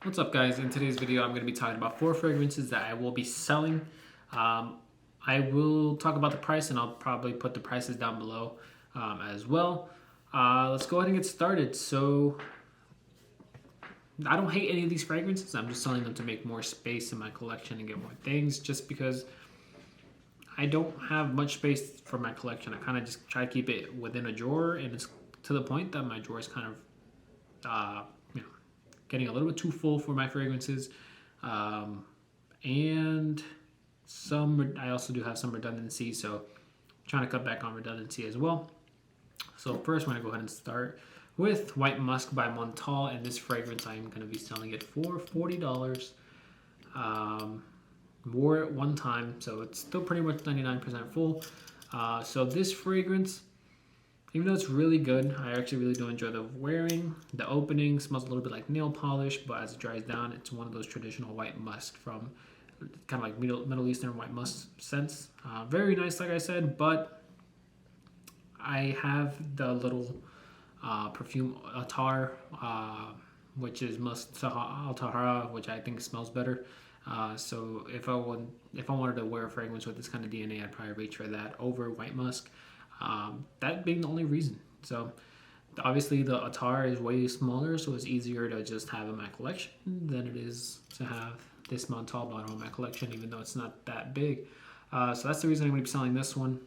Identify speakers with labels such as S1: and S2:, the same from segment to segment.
S1: What's up, guys? In today's video I'm going to be talking about 4 fragrances that I will be selling. I will talk about the price, and I'll probably put the prices down below as well. Let's go ahead and get started. So I don't hate any of these fragrances. I'm just selling them to make more space in my collection and get more things, just because I don't have much space for my collection. I kind of just try to keep it within a drawer, and it's to the point that my drawer is kind of getting a little bit too full for my fragrances, and I also do have some redundancy, so I'm trying to cut back on redundancy as well. So first, I'm going to go ahead and start with White Musk by Montal, and this fragrance I'm going to be selling it for $40. Wore it one time, so it's still pretty much 99% full. So this fragrance, even though it's really good, I actually really do enjoy the wearing. The opening smells a little bit like nail polish, but as it dries down, it's one of those traditional white musk from kind of like Middle Eastern white musk scents. Very nice, like I said, but I have the little perfume Attar, which is Musk Al-Tahara, which I think smells better. So if I wanted to wear a fragrance with this kind of DNA, I'd probably reach for that over white musk. That being the only reason. So obviously the Attar is way smaller, so it's easier to just have in my collection than it is to have this Montal bottle in my collection, even though it's not that big. So that's the reason I'm going to be selling this one.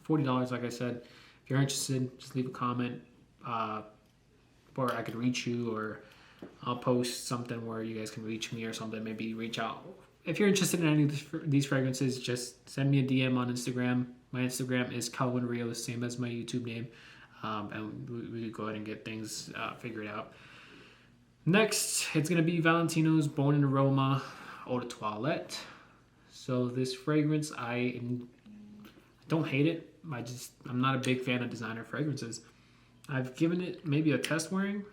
S1: $40, like I said. If you're interested, just leave a comment, or I could reach you, or I'll post something where you guys can reach me or something. Maybe reach out. If you're interested in any of these fragrances, just send me a DM on Instagram. My Instagram is Calvin Rios, same as my YouTube name, and we go ahead and get things figured out. Next, it's going to be Valentino's Bon and Aroma Eau de Toilette. So this fragrance, I don't hate it. I'm not a big fan of designer fragrances. I've given it maybe a test wearing.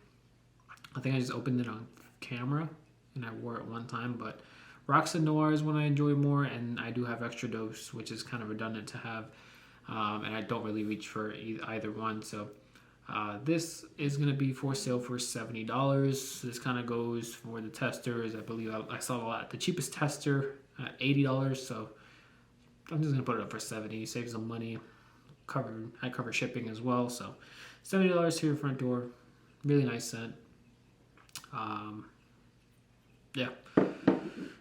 S1: I think I just opened it on camera, and I wore it one time, but Roxa Noir is one I enjoy more, and I do have Extra Dose, which is kind of redundant to have, and I don't really reach for either one. So this is going to be for sale for $70. This kind of goes for the testers. I believe I saw a lot. The cheapest tester at $80, so I'm just going to put it up for $70. Save some money. I cover shipping as well, so $70 to your front door. Really nice scent. Yeah.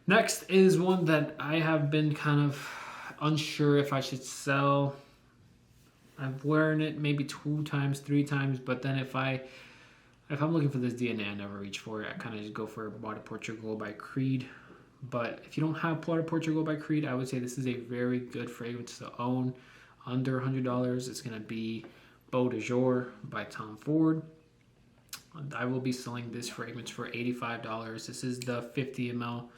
S1: Next is one that I have been kind of unsure if I should sell. I've worn it maybe 2 times, 3 times, but then if I'm looking for this DNA, I never reach for it. I kind of just go for Bois de Portugal by Creed. But if you don't have Bois de Portugal by Creed, I would say this is a very good fragrance to own. Under $100, it's going to be Beau de Jour by Tom Ford. I will be selling this fragrance for $85. This is the 50 ml.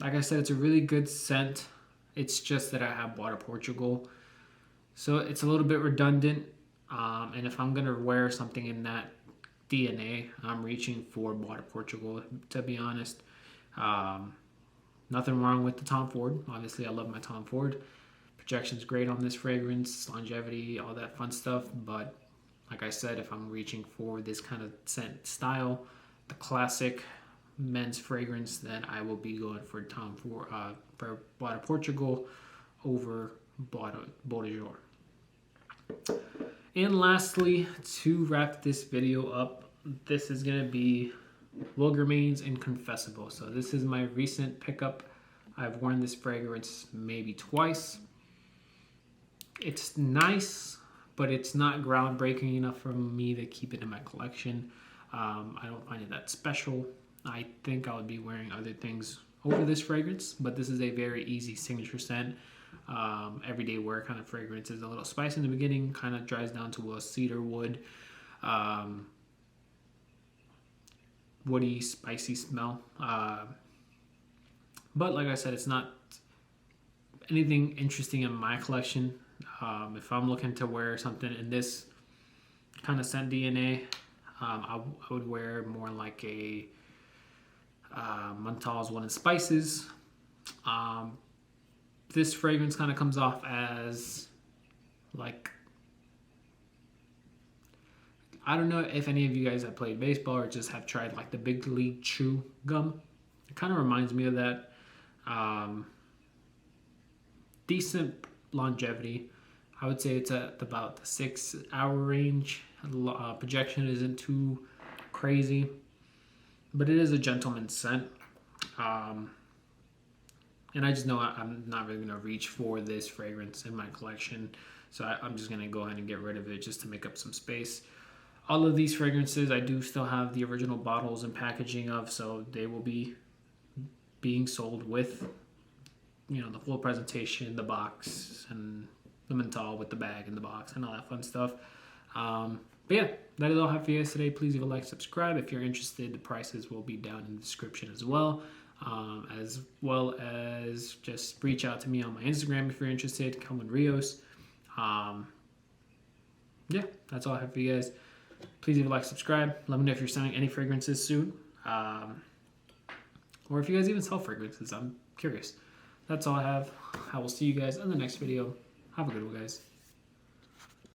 S1: Like I said, it's a really good scent. It's just that I have Bois de Portugal, so it's a little bit redundant. And if I'm gonna wear something in that DNA, I'm reaching for Bois de Portugal, to be honest. Nothing wrong with the Tom Ford. Obviously, I love my Tom Ford. Projection's great on this fragrance, longevity, all that fun stuff. But like I said, if I'm reaching for this kind of scent style, the classic men's fragrance, then I will be going for for Bois de Portugal over Bois de Jour. And lastly, to wrap this video up, this is going to be Wilgermain's Inconfessible. So this is my recent pickup. I've worn this fragrance maybe twice. It's nice, but it's not groundbreaking enough for me to keep it in my collection. I don't find it that special. I think I would be wearing other things over this fragrance, but this is a very easy signature scent. Everyday wear kind of fragrance. Is a little spice in the beginning, kind of dries down to a cedar wood, woody, spicy smell. But like I said, it's not anything interesting in my collection. If I'm looking to wear something in this kind of scent DNA, I would wear more like a Montal's One in Spices. This fragrance kind of comes off as like I don't know if any of you guys have played baseball or just have tried like the Big League Chew gum. It kind of reminds me of that. Decent longevity. I would say it's at about the 6-hour range. Projection isn't too crazy, but it is a gentleman's scent. And I just know I'm not really going to reach for this fragrance in my collection, so I'm just going to go ahead and get rid of it just to make up some space. All of these fragrances I do still have the original bottles and packaging of, so they will be being sold with, you know, the full presentation, the box, and the menthol with the bag and the box and all that fun stuff. But yeah, that is all I have for you guys today. Please leave a like, subscribe. If you're interested, the prices will be down in the description as well as just reach out to me on my Instagram if you're interested, Colin Rios. Yeah, that's all I have for you guys. Please leave a like, subscribe. Let me know if you're selling any fragrances soon, or if you guys even sell fragrances. I'm curious. That's all I have. I will see you guys in the next video. Have a good one, guys.